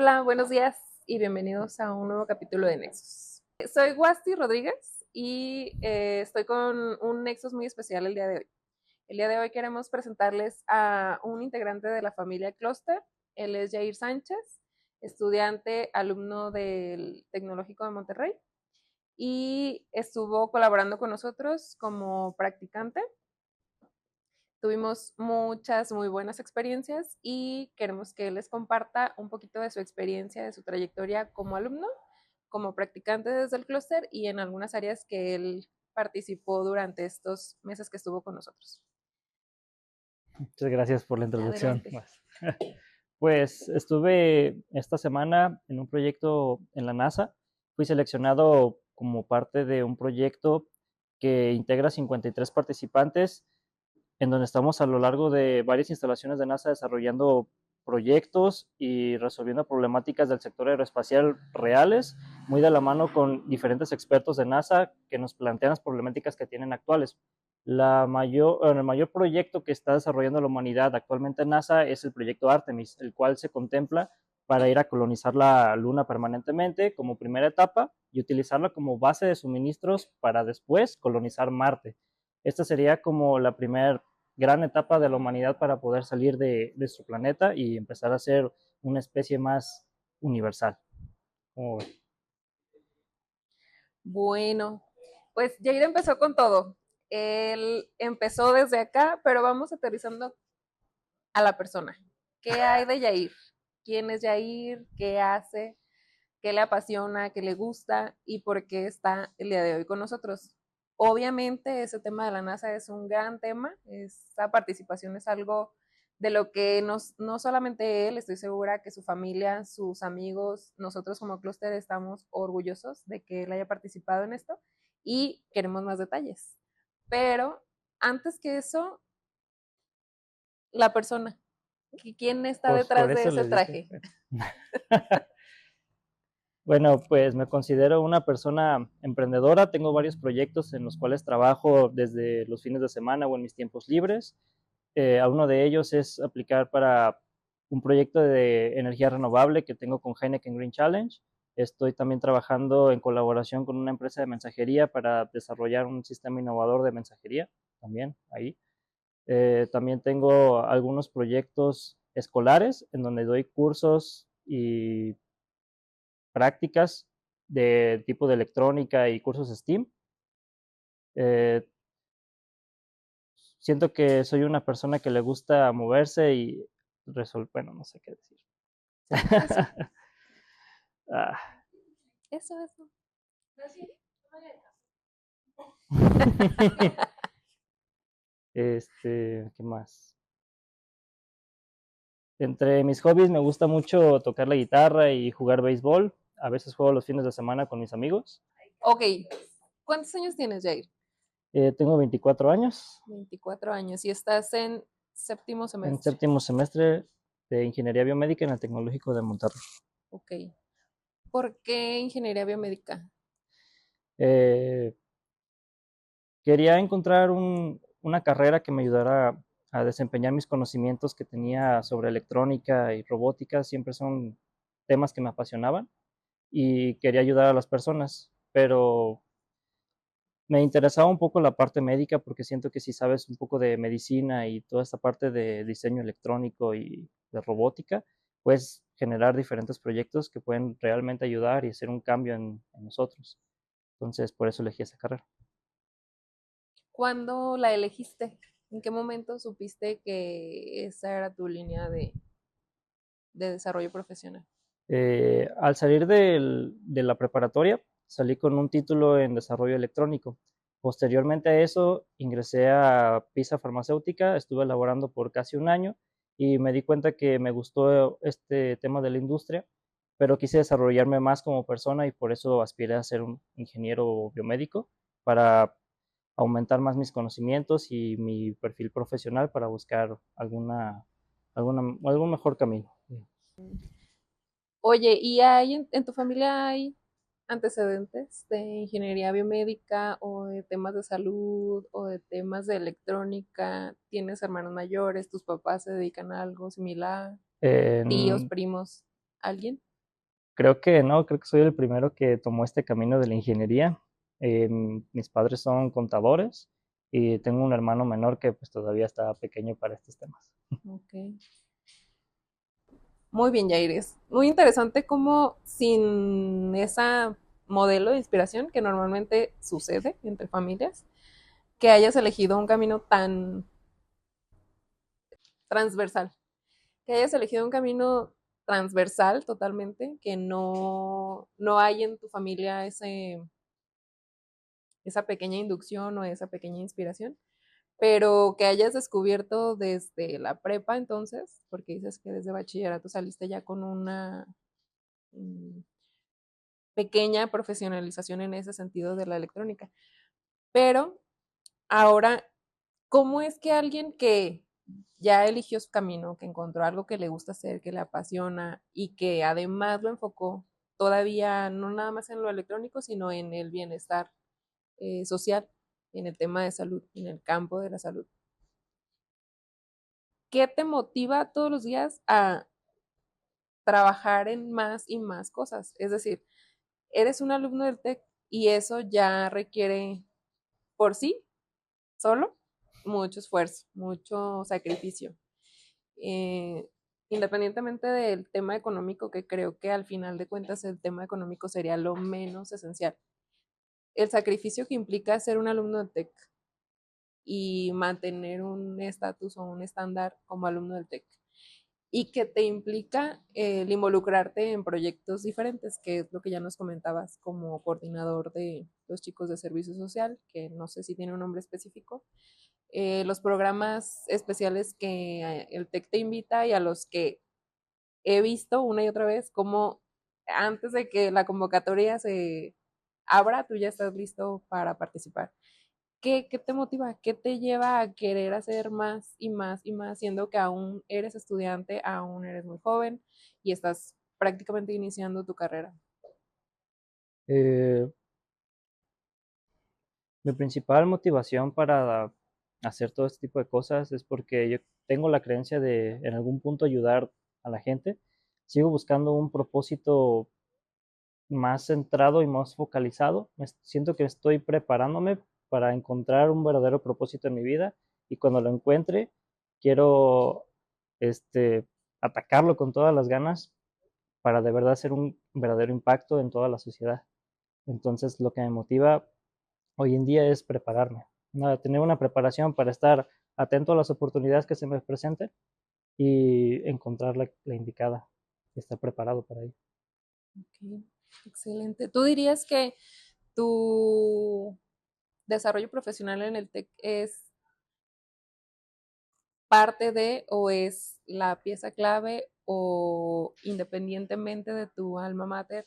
Hola, buenos días y bienvenidos a un nuevo capítulo de Nexus. Soy Wasti Rodríguez y estoy con un Nexus muy especial el día de hoy. El día de hoy queremos presentarles a un integrante de la familia Cluster. Él es Jair Sánchez, estudiante, alumno del Tecnológico de Monterrey y estuvo colaborando con nosotros como practicante. Tuvimos muchas muy buenas experiencias y queremos que él les comparta un poquito de su experiencia, de su trayectoria como alumno, como practicante desde el clúster y en algunas áreas que él participó durante estos meses que estuvo con nosotros. Muchas gracias por la introducción. Adelante. Pues estuve esta semana en un proyecto en la NASA. Fui seleccionado como parte de un proyecto que integra 53 participantes, en donde estamos a lo largo de varias instalaciones de NASA desarrollando proyectos y resolviendo problemáticas del sector aeroespacial reales, muy de la mano con diferentes expertos de NASA que nos plantean las problemáticas que tienen actuales. El mayor proyecto que está desarrollando la humanidad actualmente en NASA es el proyecto Artemis, el cual se contempla para ir a colonizar la Luna permanentemente como primera etapa y utilizarla como base de suministros para después colonizar Marte. Esta sería como la primera gran etapa de la humanidad para poder salir de su planeta y empezar a ser una especie más universal. Oh. Bueno, pues Jair empezó con todo. Él empezó desde acá, pero vamos aterrizando a la persona. ¿Qué hay de Jair? ¿Quién es Jair? ¿Qué hace? ¿Qué le apasiona? ¿Qué le gusta? ¿Y por qué está el día de hoy con nosotros? Obviamente ese tema de la NASA es un gran tema. Esa participación es algo de lo que no solamente él, estoy segura que su familia, sus amigos, nosotros como clúster estamos orgullosos de que él haya participado en esto y queremos más detalles. Pero antes que eso, la persona. ¿Quién está Pues por detrás de eso ese les dije. traje? Bueno, pues me considero una persona emprendedora. Tengo varios proyectos en los cuales trabajo desde los fines de semana o en mis tiempos libres. Uno de ellos es aplicar para un proyecto de energía renovable que tengo con Heineken Green Challenge. Estoy también trabajando en colaboración con una empresa de mensajería para desarrollar un sistema innovador de mensajería, también ahí. También tengo algunos proyectos escolares en donde doy cursos y prácticas de tipo de electrónica y cursos STEAM. Eh, Siento que soy una persona que le gusta moverse y resolver, bueno, no sé qué decir. Sí, eso, Ah. eso. ¿Qué más? Entre mis hobbies me gusta mucho tocar la guitarra y jugar béisbol. A veces juego los fines de semana con mis amigos. Ok, ¿cuántos años tienes, Jair? Tengo 24 años, 24 años y estás en séptimo en semestre. séptimo semestre de Ingeniería Biomédica en el Tecnológico de Monterrey. Ok. ¿Por qué ingeniería biomédica? Eh, Quería encontrar una carrera que me ayudara a desempeñar mis conocimientos que tenía sobre electrónica y robótica. Siempre son temas que me apasionaban y quería ayudar a las personas, pero me interesaba un poco la parte médica porque siento que si sabes un poco de medicina y toda esta parte de diseño electrónico y de robótica, puedes generar diferentes proyectos que pueden realmente ayudar y hacer un cambio en nosotros. Entonces, por eso elegí esa carrera. ¿Cuándo la elegiste? ¿En qué momento supiste que esa era tu línea de desarrollo profesional? Al salir de la preparatoria, salí con un título en desarrollo electrónico. Posteriormente a eso, ingresé a PISA Farmacéutica, estuve laborando por casi un año y me di cuenta que me gustó este tema de la industria, pero quise desarrollarme más como persona y por eso aspiré a ser un ingeniero biomédico para aumentar más mis conocimientos y mi perfil profesional para buscar algún mejor camino. Oye, ¿y en tu familia hay antecedentes de ingeniería biomédica o de temas de salud o de temas de electrónica? ¿Tienes hermanos mayores? ¿Tus papás se dedican a algo similar? ¿Tíos, En, primos? ¿Alguien? Creo que no, creo que soy el primero que tomó este camino de la ingeniería. Mis padres son contadores y tengo un hermano menor que pues todavía está pequeño para estos temas. Ok. Muy bien, Yaires. Muy interesante cómo sin esa modelo de inspiración que normalmente sucede entre familias, que hayas elegido un camino tan transversal, que hayas elegido un camino transversal totalmente, que no hay en tu familia esa pequeña inducción o esa pequeña inspiración, pero que hayas descubierto desde la prepa entonces, porque dices que desde bachillerato saliste ya con una mm, pequeña profesionalización en ese sentido de la electrónica. Pero ahora, ¿cómo es que alguien que ya eligió su camino, que encontró algo que le gusta hacer, que le apasiona y que además lo enfocó todavía no nada más en lo electrónico, sino en el bienestar social, en el tema de salud, en el campo de la salud? ¿Qué te motiva todos los días a trabajar en más y más cosas? Es decir, eres un alumno del TEC y eso ya requiere por sí solo mucho esfuerzo, mucho sacrificio. Eh, Independientemente del tema económico, que creo que al final de cuentas el tema económico sería lo menos esencial. El sacrificio que implica ser un alumno del TEC y mantener un estatus o un estándar como alumno del TEC y que te implica el involucrarte en proyectos diferentes, que es lo que ya nos comentabas como coordinador de los chicos de servicio social, que no sé si tiene un nombre específico, los programas especiales que el TEC te invita y a los que he visto una y otra vez como antes de que la convocatoria se abra, tú ya estás listo para participar. ¿Qué te motiva? ¿Qué te lleva a querer hacer más y más y más, siendo que aún eres estudiante, aún eres muy joven y estás prácticamente iniciando tu carrera? Eh, Mi principal motivación para hacer todo este tipo de cosas es porque yo tengo la creencia de en algún punto ayudar a la gente. Sigo buscando un propósito más centrado y más focalizado. Siento que estoy preparándome para encontrar un verdadero propósito en mi vida y cuando lo encuentre, quiero este, atacarlo con todas las ganas para de verdad hacer un verdadero impacto en toda la sociedad. Entonces, lo que me motiva hoy en día es prepararme, ¿no? Tener una preparación para estar atento a las oportunidades que se me presenten y encontrar la indicada y estar preparado para ello. Ok, excelente. ¿Tú dirías que tu desarrollo profesional en el TEC es parte de o es la pieza clave o independientemente de tu alma mater,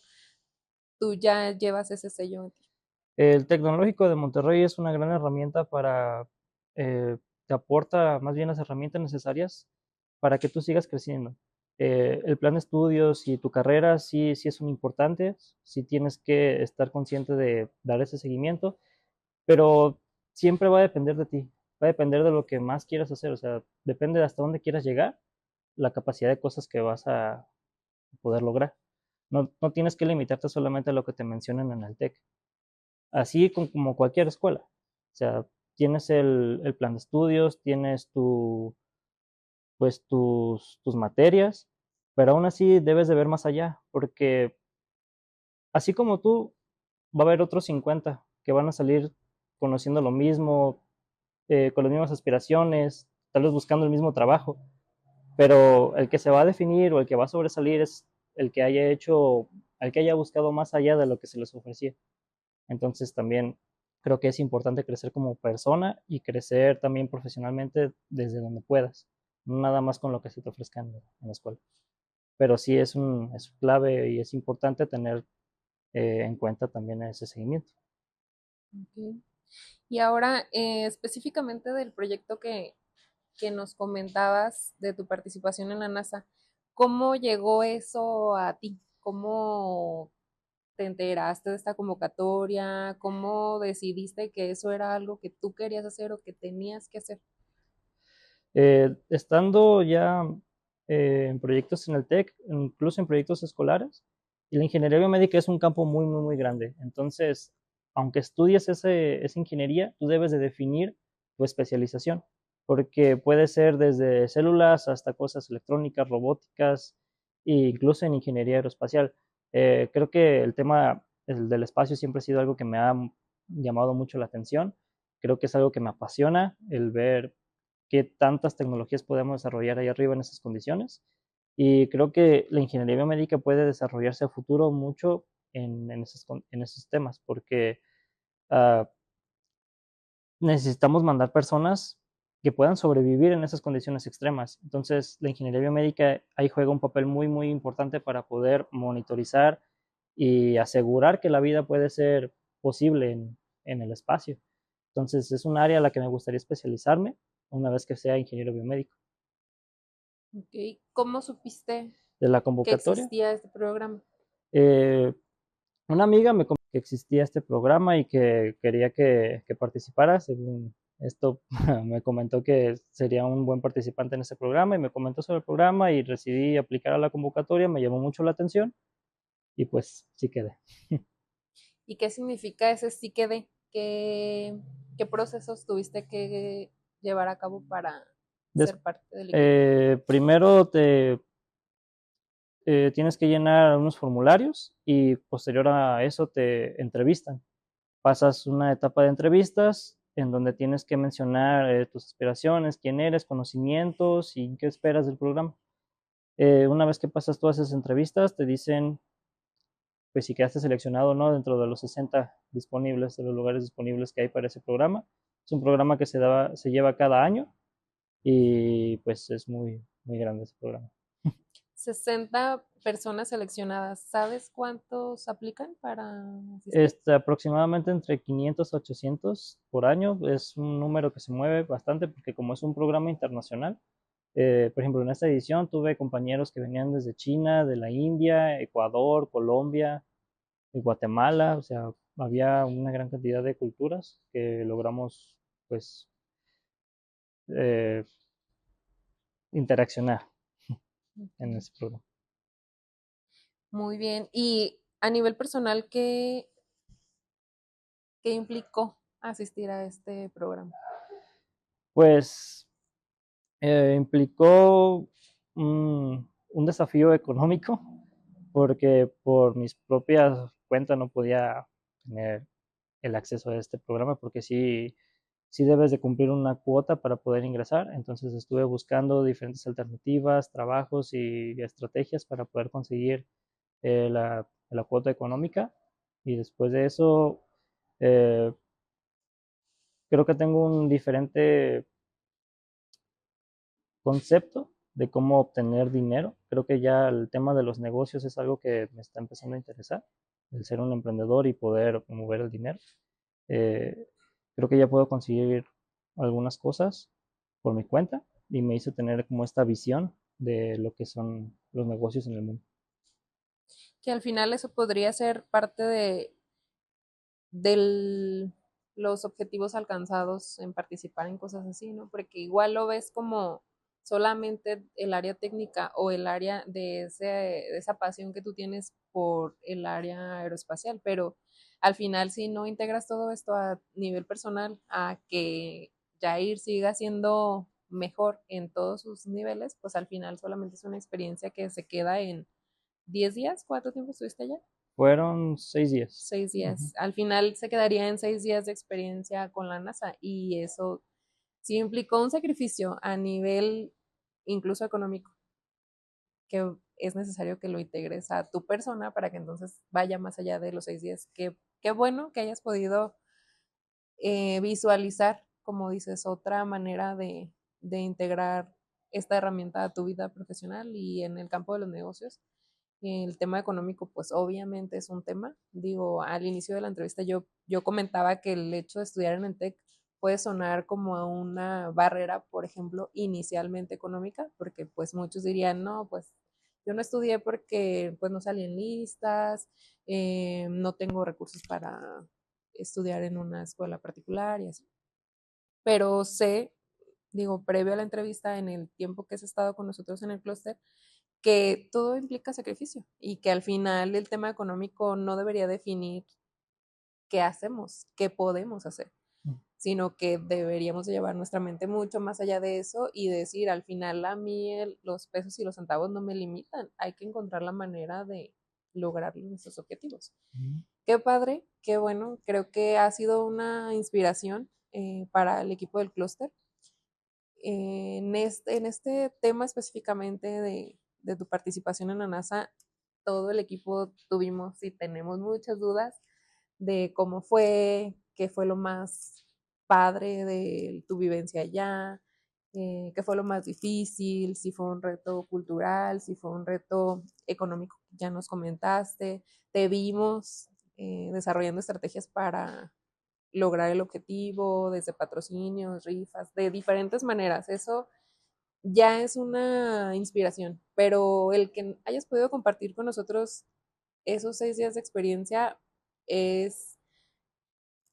tú ya llevas ese sello en ti? El Tecnológico de Monterrey es una gran herramienta te aporta más bien las herramientas necesarias para que tú sigas creciendo. El plan de estudios y tu carrera sí son importantes, sí tienes que estar consciente de dar ese seguimiento, pero siempre va a depender de ti, va a depender de lo que más quieras hacer, o sea, depende de hasta dónde quieras llegar, la capacidad de cosas que vas a poder lograr. No tienes que limitarte solamente a lo que te mencionan en el TEC, así como cualquier escuela. O sea, tienes el plan de estudios, tienes pues tus materias, pero aún así debes de ver más allá, porque así como tú, va a haber otros 50 que van a salir conociendo lo mismo, con las mismas aspiraciones, tal vez buscando el mismo trabajo, pero el que se va a definir o el que va a sobresalir es el que haya hecho, el que haya buscado más allá de lo que se les ofrecía. Entonces también creo que es importante crecer como persona y crecer también profesionalmente desde donde puedas, no nada más con lo que se te ofrezca en la escuela. Pero sí es clave y es importante tener en cuenta también ese seguimiento. Okay. Y ahora, específicamente del proyecto que nos comentabas de tu participación en la NASA, ¿cómo llegó eso a ti? ¿Cómo te enteraste de esta convocatoria? ¿Cómo decidiste que eso era algo que tú querías hacer o que tenías que hacer? Estando ya en proyectos en el TEC, incluso en proyectos escolares, Y la ingeniería biomédica es un campo muy, muy, muy grande. Entonces, aunque estudies esa ingeniería, tú debes de definir tu especialización, porque puede ser desde células hasta cosas electrónicas, robóticas, e incluso en ingeniería aeroespacial. Creo que el tema del espacio siempre ha sido algo que me ha llamado mucho la atención. Creo que es algo que me apasiona, el ver qué tantas tecnologías podemos desarrollar ahí arriba en esas condiciones. Y creo que la ingeniería biomédica puede desarrollarse a futuro mucho en esos temas, porque uh, necesitamos mandar personas que puedan sobrevivir en esas condiciones extremas. Entonces, la ingeniería biomédica ahí juega un papel muy, muy importante para poder monitorizar y asegurar que la vida puede ser posible en el espacio. Entonces, es un área a la que me gustaría especializarme una vez que sea ingeniero biomédico. Ok. ¿Cómo supiste De la que convocatoria, existía este programa? eh, una amiga me comentó que existía este programa y que quería que participara. Según esto, me comentó que sería un buen participante en ese programa y me comentó sobre el programa y decidí aplicar a la convocatoria. Me llamó mucho la atención y pues sí quedé. ¿Y qué significa ese sí quedé? ¿Qué procesos tuviste que llevar a cabo para Des- ser parte del equipo? Primero tienes que llenar unos formularios y posterior a eso te entrevistan. Pasas una etapa de entrevistas en donde tienes que mencionar tus aspiraciones, quién eres, conocimientos y qué esperas del programa. Una vez que pasas todas esas entrevistas, te dicen pues si quedaste seleccionado o no dentro de los 60 disponibles, de los lugares disponibles que hay para ese programa. Es un programa que se lleva cada año y pues es muy, muy grande ese programa. 60 personas seleccionadas. ¿Sabes cuántos aplican para asistir? Aproximadamente entre 500 a 800 por año. Es un número que se mueve bastante porque como es un programa internacional, por ejemplo, en esta edición tuve compañeros que venían desde China, de la India, Ecuador, Colombia, y Guatemala, o sea, había una gran cantidad de culturas que logramos, pues, eh, interaccionar en Ok. ese programa. Muy bien. Y a nivel personal, ¿qué implicó asistir a este programa? Pues implicó un desafío económico porque por mis propias cuentas no podía tener el acceso a este programa porque sí debes de cumplir una cuota para poder ingresar. Entonces estuve buscando diferentes alternativas, trabajos y estrategias para poder conseguir la cuota económica. Y después de eso, eh, creo que tengo un diferente concepto de cómo obtener dinero. Creo que ya el tema de los negocios es algo que me está empezando a interesar, el ser un emprendedor y poder mover el dinero. Eh, Creo que ya puedo conseguir algunas cosas por mi cuenta y me hizo tener como esta visión de lo que son los negocios en el mundo. Que al final eso podría ser parte de los objetivos alcanzados en participar en cosas así, ¿no? Porque igual lo ves como solamente el área técnica o el área de esa pasión que tú tienes por el área aeroespacial, pero al final si no integras todo esto a nivel personal, a que Jair siga siendo mejor en todos sus niveles, pues al final solamente es una experiencia que se queda en 10 días. ¿Cuánto tiempo estuviste allá? Fueron 6 días. 6 días. Ujú. Al final se quedaría en 6 días de experiencia con la NASA y eso sí implicó un sacrificio a nivel incluso económico, que es necesario que lo integres a tu persona para que entonces vaya más allá de los 6 días. Qué bueno que hayas podido visualizar, como dices, otra manera de integrar esta herramienta a tu vida profesional y en el campo de los negocios. El tema económico, pues obviamente es un tema. Digo, al inicio de la entrevista yo comentaba que el hecho de estudiar en el TEC puede sonar como a una barrera, por ejemplo, inicialmente económica, porque pues muchos dirían, no, pues yo no estudié porque pues no salí en listas, no tengo recursos para estudiar en una escuela particular y así. Pero sé, digo, previo a la entrevista, en el tiempo que has estado con nosotros en el clúster, que todo implica sacrificio y que al final el tema económico no debería definir qué hacemos, qué podemos hacer, sino que deberíamos de llevar nuestra mente mucho más allá de eso y decir, al final a mí los pesos y los centavos no me limitan, hay que encontrar la manera de lograr nuestros objetivos. Qué padre, qué bueno, creo que ha sido una inspiración para el equipo del clúster. En este tema específicamente de tu participación en la NASA, todo el equipo tuvimos y tenemos muchas dudas de cómo fue, qué fue lo más padre de tu vivencia allá, qué fue lo más difícil, si fue un reto cultural, si fue un reto económico, ya nos comentaste, te vimos desarrollando estrategias para lograr el objetivo, desde patrocinios, rifas, de diferentes maneras. Eso ya es una inspiración, pero el que hayas podido compartir con nosotros esos 6 días de experiencia es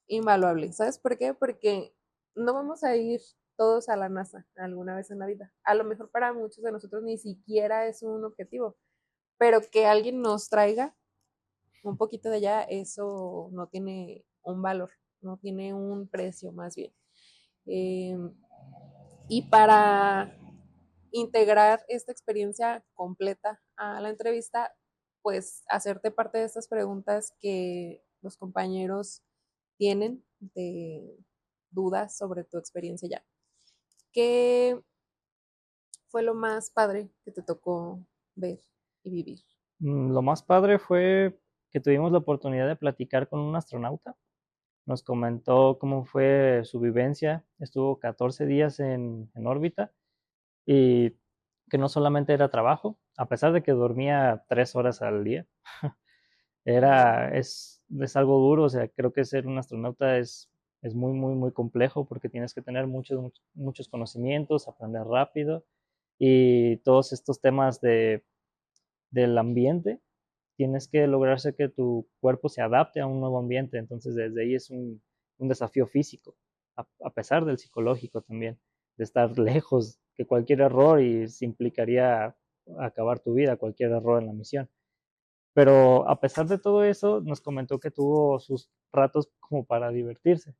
invaluable. ¿Sabes por qué? Porque no vamos a ir todos a la NASA alguna vez en la vida. A lo mejor para muchos de nosotros ni siquiera es un objetivo, pero que alguien nos traiga un poquito de allá, eso no tiene un valor, no tiene un precio más bien. Eh, y para integrar esta experiencia completa a la entrevista, pues hacerte parte de estas preguntas que los compañeros tienen de dudas sobre tu experiencia ya. ¿Qué fue lo más padre que te tocó ver y vivir? Lo más padre fue que tuvimos la oportunidad de platicar con un astronauta. Nos comentó cómo fue su vivencia. Estuvo 14 días en órbita y que no solamente era trabajo, a pesar de que dormía 3 horas al día. Es algo duro, o sea, creo que ser un astronauta es muy, muy, muy complejo porque tienes que tener muchos conocimientos, aprender rápido y todos estos temas del ambiente, tienes que lograrse que tu cuerpo se adapte a un nuevo ambiente, entonces desde ahí es un desafío físico, a pesar del psicológico también, de estar lejos, que cualquier error y se implicaría acabar tu vida, cualquier error en la misión. Pero a pesar de todo eso, nos comentó que tuvo sus ratos como para divertirse.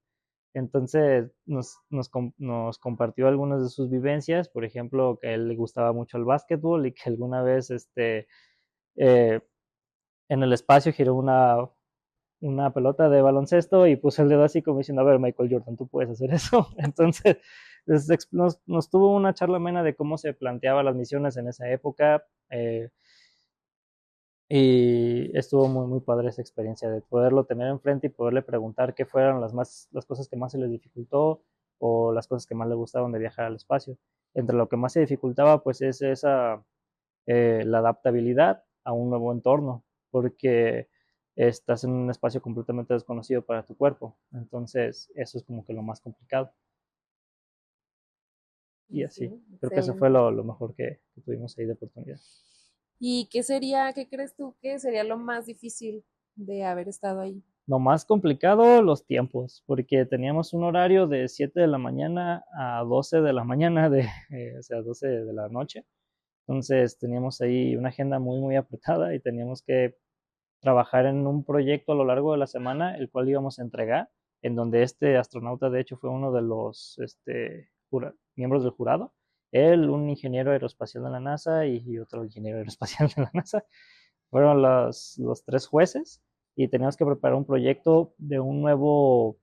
Entonces nos compartió algunas de sus vivencias, por ejemplo, que a él le gustaba mucho el básquetbol y que alguna vez eh, en el espacio giró una pelota de baloncesto y puso el dedo así como diciendo, a ver, Michael Jordan, tú puedes hacer eso. Entonces nos tuvo una charla amena de cómo se planteaban las misiones en esa época. Y estuvo muy, muy padre esa experiencia de poderlo tener enfrente y poderle preguntar qué fueron las cosas que más se les dificultó o las cosas que más le gustaban de viajar al espacio. Entre lo que más se dificultaba, pues es la adaptabilidad a un nuevo entorno, porque estás en un espacio completamente desconocido para tu cuerpo. Entonces, eso es como que lo más complicado. Y Sí, así, creo que eso fue excelente. lo mejor que tuvimos ahí de oportunidad. ¿Y qué crees tú que sería lo más difícil de haber estado ahí? Lo más complicado, los tiempos, porque teníamos un horario de 7 de la mañana a 12 de la mañana, o sea, 12 de la noche. Entonces teníamos ahí una agenda muy, muy apretada y teníamos que trabajar en un proyecto a lo largo de la semana, el cual íbamos a entregar, en donde este astronauta, de hecho, fue uno de los miembros del jurado. Él, un ingeniero aeroespacial de la NASA y otro ingeniero aeroespacial de la NASA, fueron los tres jueces y teníamos que preparar un proyecto de un nuevo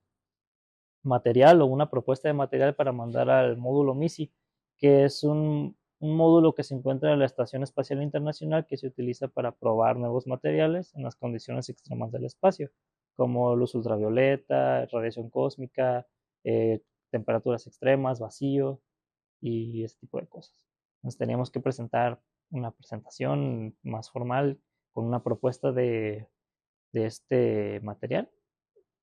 material o una propuesta de material para mandar al módulo MISI, que es un módulo que se encuentra en la Estación Espacial Internacional que se utiliza para probar nuevos materiales en las condiciones extremas del espacio, como luz ultravioleta, radiación cósmica, eh, temperaturas extremas, vacío y ese tipo de cosas. Entonces teníamos que presentar una presentación más formal con una propuesta de este material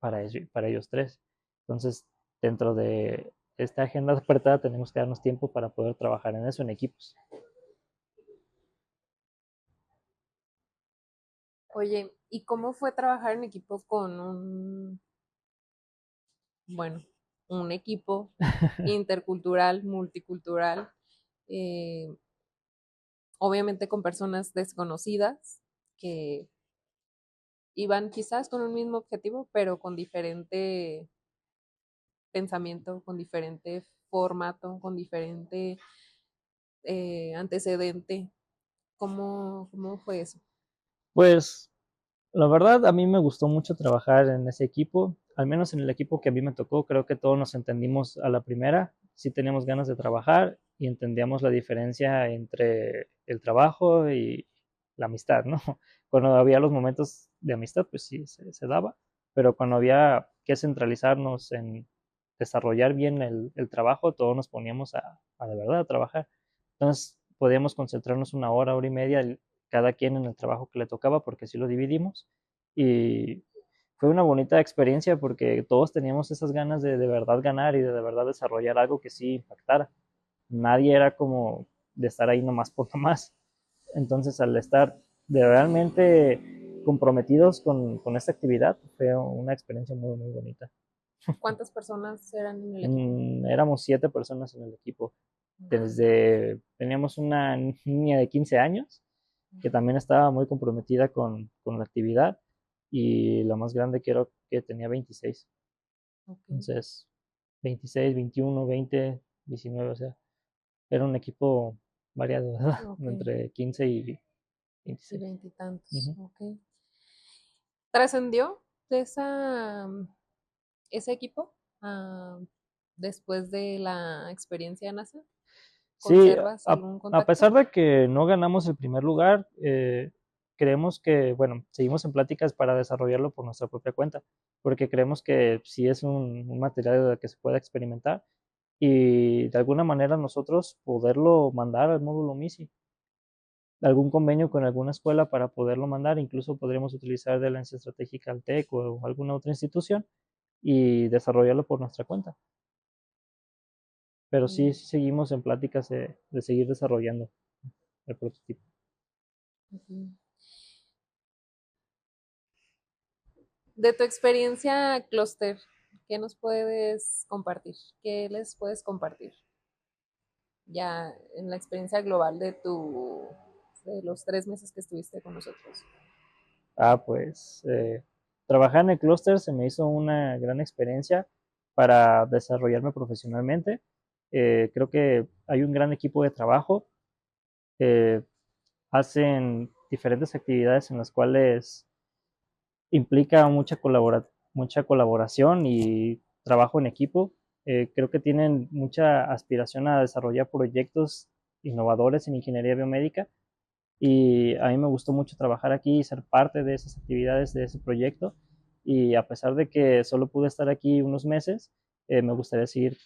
para ellos tres. Entonces, dentro de esta agenda apretada tenemos que darnos tiempo para poder trabajar en eso en equipos. Oye, ¿y cómo fue trabajar en equipo con bueno, un equipo intercultural, multicultural? Eh, obviamente con personas desconocidas que iban quizás con un mismo objetivo, pero con diferente pensamiento, con diferente formato, con diferente antecedente. ¿Cómo fue eso? Pues la verdad a mí me gustó mucho trabajar en ese equipo, al menos en el equipo que a mí me tocó, creo que todos nos entendimos a la primera, sí teníamos ganas de trabajar y entendíamos la diferencia entre el trabajo y la amistad, ¿no? Cuando había los momentos de amistad, pues sí, se daba, pero cuando había que centralizarnos en desarrollar bien el trabajo, todos nos poníamos a de verdad a trabajar. Entonces podíamos concentrarnos una hora y media cada quien en el trabajo que le tocaba, porque sí lo dividimos. Y fue una bonita experiencia porque todos teníamos esas ganas de verdad ganar y de verdad desarrollar algo que sí impactara. Nadie era como de estar ahí nomás por nomás. Entonces, al estar de realmente comprometidos con esta actividad, fue una experiencia muy, muy bonita. ¿Cuántas personas eran en el equipo? Éramos 7 personas en el equipo. Teníamos una niña de 15 años que también estaba muy comprometida con la actividad y la más grande creo que tenía 26. Okay. Entonces, 26, 21, 20, 19, o sea, era un equipo variado, ¿verdad? Okay. Entre 15 y Y 26. veintitantos. Uh-huh. Okay. ¿Trascendió de ese equipo después de la experiencia de NASA? Sí, ¿Conservas algún a contacto? pesar de que no ganamos el primer lugar, creemos que, bueno, seguimos en pláticas para desarrollarlo por nuestra propia cuenta, porque creemos que sí es un material que se pueda experimentar y de alguna manera nosotros poderlo mandar al módulo MISI, algún convenio con alguna escuela para poderlo mandar, incluso podríamos utilizar de Alianza Estratégica al TEC o alguna otra institución y desarrollarlo por nuestra cuenta. Pero sí, Mm, sí seguimos en pláticas de seguir desarrollando el prototipo. ujú. De tu experiencia clúster, ¿qué nos puedes compartir? ¿Qué les puedes compartir? Ya en la experiencia global de los 3 meses que estuviste con nosotros. Pues trabajar en el clúster se me hizo una gran experiencia para desarrollarme profesionalmente. Creo que hay un gran equipo de trabajo. eh, Hacen diferentes actividades en las cuales implica mucha colaboración y trabajo en equipo. Creo que tienen mucha aspiración a desarrollar proyectos innovadores en ingeniería biomédica y a mí me gustó mucho trabajar aquí y ser parte de esas actividades, de ese proyecto. Y a pesar de que solo pude estar aquí unos meses, me gustaría seguir,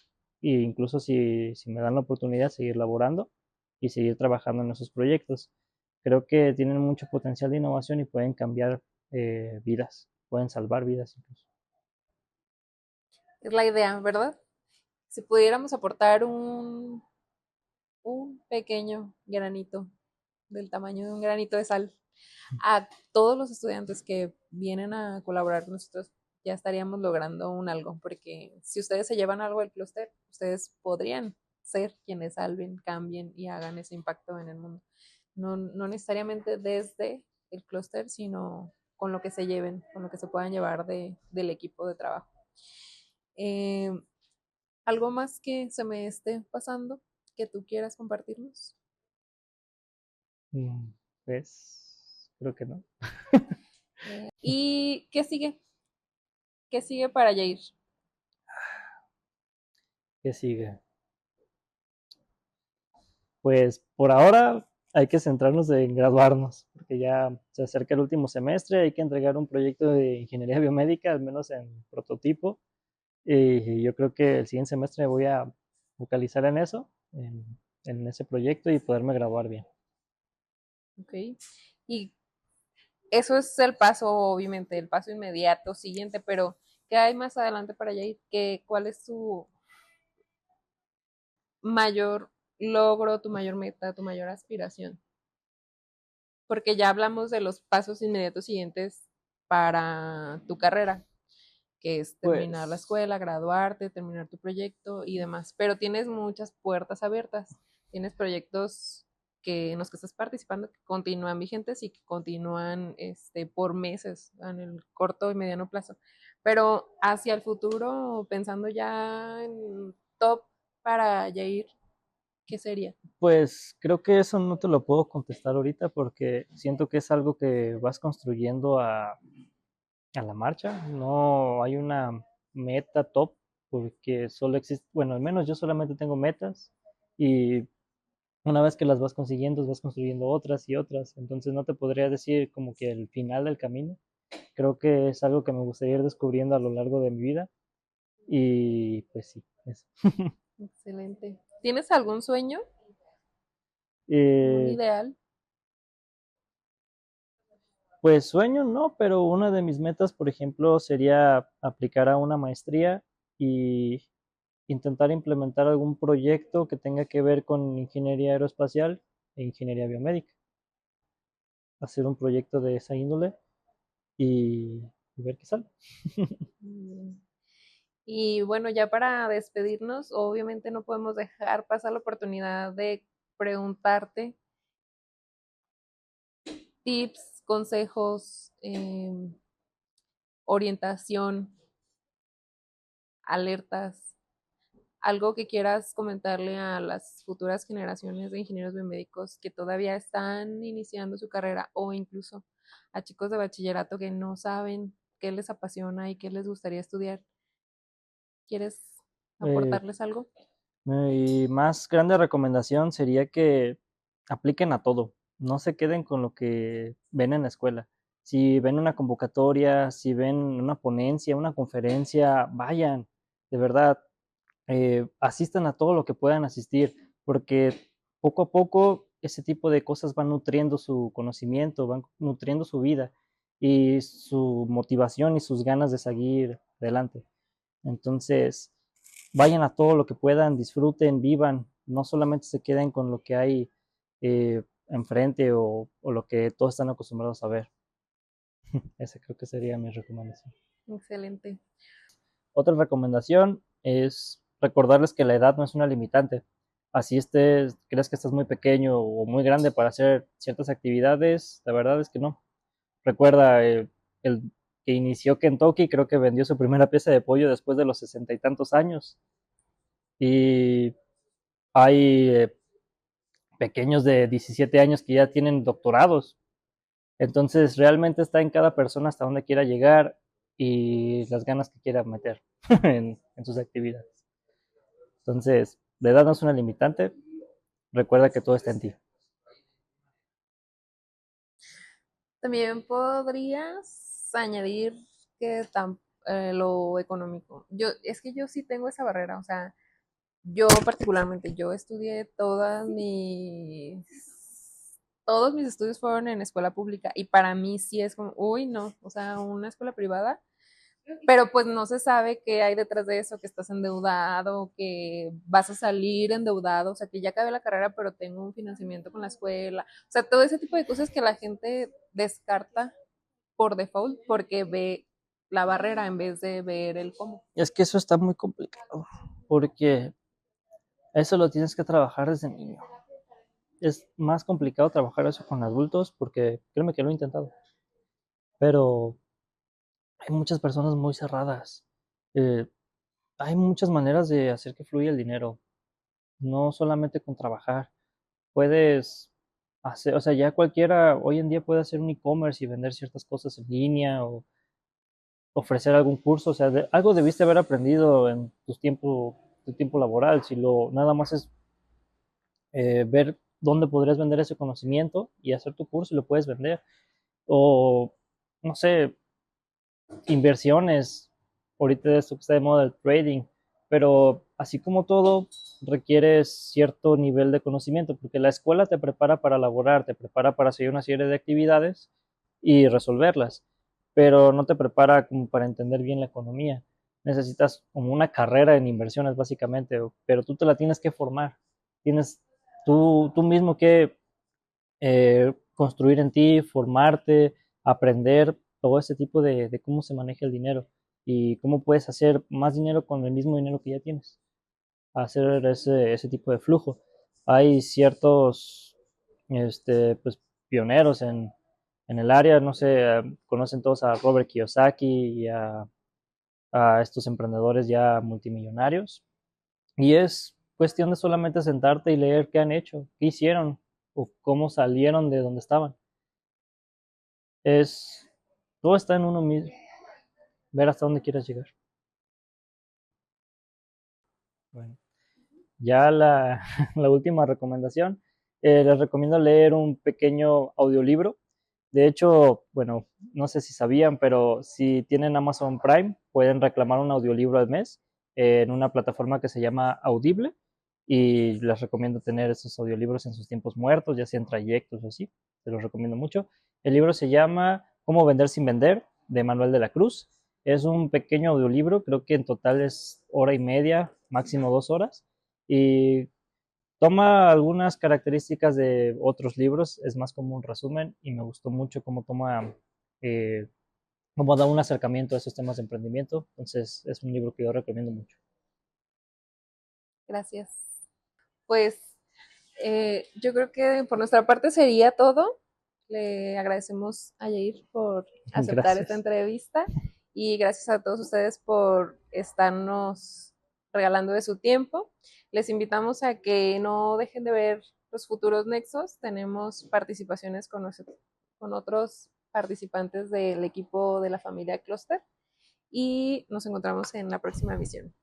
e incluso si me dan la oportunidad, seguir laborando y seguir trabajando en esos proyectos. Creo que tienen mucho potencial de innovación y pueden cambiar vidas, pueden salvar vidas incluso. Es la idea, ¿verdad? Si pudiéramos aportar un pequeño granito del tamaño de un granito de sal a todos los estudiantes que vienen a colaborar con nosotros, ya estaríamos logrando un algo, porque si ustedes se llevan algo del clúster, ustedes podrían ser quienes salven, cambien y hagan ese impacto en el mundo. No necesariamente desde el clúster, sino con lo que se lleven, con lo que se puedan llevar del equipo de trabajo. Eh, ¿Algo más que se me esté pasando que tú quieras compartirnos? Mm, Pues creo que no. ¿Y qué sigue? ¿Qué sigue para Jair? ¿Qué sigue? Pues por ahora hay que centrarnos en graduarnos, porque ya se acerca el último semestre, hay que entregar un proyecto de ingeniería biomédica, al menos en prototipo, y yo creo que el siguiente semestre voy a focalizar en eso, en ese proyecto y poderme graduar bien. ¿Ok? Y eso es el paso, obviamente, el paso inmediato, siguiente, pero ¿qué hay más adelante para Jair? ¿Cuál es tu mayor logro, tu mayor meta, tu mayor aspiración? Porque ya hablamos de los pasos inmediatos siguientes para tu carrera, que es terminar la Pues escuela, graduarte, terminar tu proyecto y demás, pero tienes muchas puertas abiertas, tienes proyectos en los que estás participando que continúan vigentes y que continúan por meses en el corto y mediano plazo. Pero hacia el futuro, pensando ya en top para Yair, ¿qué sería? Pues creo que eso no te lo puedo contestar ahorita porque siento que es algo que vas construyendo a la marcha. No hay una meta top porque solo existe, bueno, al menos yo solamente tengo metas y una vez que las vas consiguiendo, vas construyendo otras y otras. Entonces no te podría decir como que el final del camino. Creo que es algo que me gustaría ir descubriendo a lo largo de mi vida y pues sí, eso. Excelente. ¿Tienes algún sueño, un Eh, ideal? Pues sueño no, pero una de mis metas, por ejemplo, sería aplicar a una maestría y intentar implementar algún proyecto que tenga que ver con ingeniería aeroespacial e ingeniería biomédica. Hacer un proyecto de esa índole y ver qué sale. Mm. Y bueno, ya para despedirnos, obviamente no podemos dejar pasar la oportunidad de preguntarte tips, consejos, orientación, alertas, algo que quieras comentarle a las futuras generaciones de ingenieros biomédicos que todavía están iniciando su carrera o incluso a chicos de bachillerato que no saben qué les apasiona y qué les gustaría estudiar. ¿Quieres Eh, aportarles algo? Mi más grande recomendación sería que apliquen a todo, no se queden con lo que ven en la escuela. Si ven una convocatoria, si ven una ponencia, una conferencia, vayan, de verdad, asistan a todo lo que puedan asistir, porque poco a poco ese tipo de cosas van nutriendo su conocimiento, van nutriendo su vida y su motivación y sus ganas de seguir adelante. Entonces, vayan a todo lo que puedan, disfruten, vivan, no solamente se queden con lo que hay enfrente o lo que todos están acostumbrados a ver. Esa creo que sería mi recomendación. Excelente. Otra recomendación es recordarles que la edad no es una limitante. Así estés, crees que estás muy pequeño o muy grande para hacer ciertas actividades, la verdad es que no. Recuerda, el que inició Kentucky creo que vendió su primera pieza de pollo después de los 60 y tantos años. Y hay pequeños de 17 años que ya tienen doctorados. Entonces, realmente está en cada persona hasta donde quiera llegar y las ganas que quiera meter en sus actividades. Entonces, la edad no es una limitante. Recuerda que todo está en ti. También podrías añadir que lo económico. Es que yo sí tengo esa barrera, o sea, yo particularmente, yo estudié todos mis estudios fueron en escuela pública y para mí sí es como, uy, no, o sea, una escuela privada, pero pues no se sabe qué hay detrás de eso, que estás endeudado, que vas a salir endeudado, o sea, que ya acabé la carrera, pero tengo un financiamiento con la escuela, o sea, todo ese tipo de cosas que la gente descarta por default porque ve la barrera en vez de ver el cómo. Es que eso está muy complicado, porque eso lo tienes que trabajar desde niño. Es más complicado trabajar eso con adultos porque créeme que lo he intentado, pero hay muchas personas muy cerradas. Eh, Hay muchas maneras de hacer que fluya el dinero, no solamente con trabajar. Puedes hacer, o sea, ya cualquiera hoy en día puede hacer un e-commerce y vender ciertas cosas en línea o ofrecer algún curso, o sea, algo debiste haber aprendido en tu tiempo laboral, si lo nada más es ver dónde podrías vender ese conocimiento y hacer tu curso y lo puedes vender. O, no sé, inversiones, ahorita esto que está de moda, el trading, pero así como todo, requiere cierto nivel de conocimiento, porque la escuela te prepara para laborar, te prepara para seguir una serie de actividades y resolverlas, pero no te prepara como para entender bien la economía. Necesitas como una carrera en inversiones, básicamente, pero tú te la tienes que formar. Tienes tú mismo que construir en ti, formarte, aprender todo ese tipo de cómo se maneja el dinero y cómo puedes hacer más dinero con el mismo dinero que ya tienes, hacer ese tipo de flujo. Hay ciertos pues pioneros en el área, no sé, conocen todos a Robert Kiyosaki y a estos emprendedores ya multimillonarios. Y es cuestión de solamente sentarte y leer qué han hecho, qué hicieron o cómo salieron de donde estaban. Todo está en uno mismo, ver hasta dónde quieras llegar. Bueno, ya la última recomendación, les recomiendo leer un pequeño audiolibro. De hecho, bueno, no sé si sabían, pero si tienen Amazon Prime, pueden reclamar un audiolibro al mes en una plataforma que se llama Audible y les recomiendo tener esos audiolibros en sus tiempos muertos, ya sea en trayectos o así. Se los recomiendo mucho. El libro se llama Cómo vender sin vender, de Manuel de la Cruz. Es un pequeño audiolibro, creo que en total es hora y media, máximo 2 horas. Y toma algunas características de otros libros, es más como un resumen y me gustó mucho eh, cómo da un acercamiento a esos temas de emprendimiento. Entonces es un libro que yo recomiendo mucho. Gracias. Pues yo creo que por nuestra parte sería todo. Le agradecemos a Yair por aceptar esta Gracias. entrevista y gracias a todos ustedes por estarnos regalando de su tiempo. Les invitamos a que no dejen de ver los futuros nexos. Tenemos participaciones con otros participantes del equipo de la familia Cluster y nos encontramos en la próxima emisión.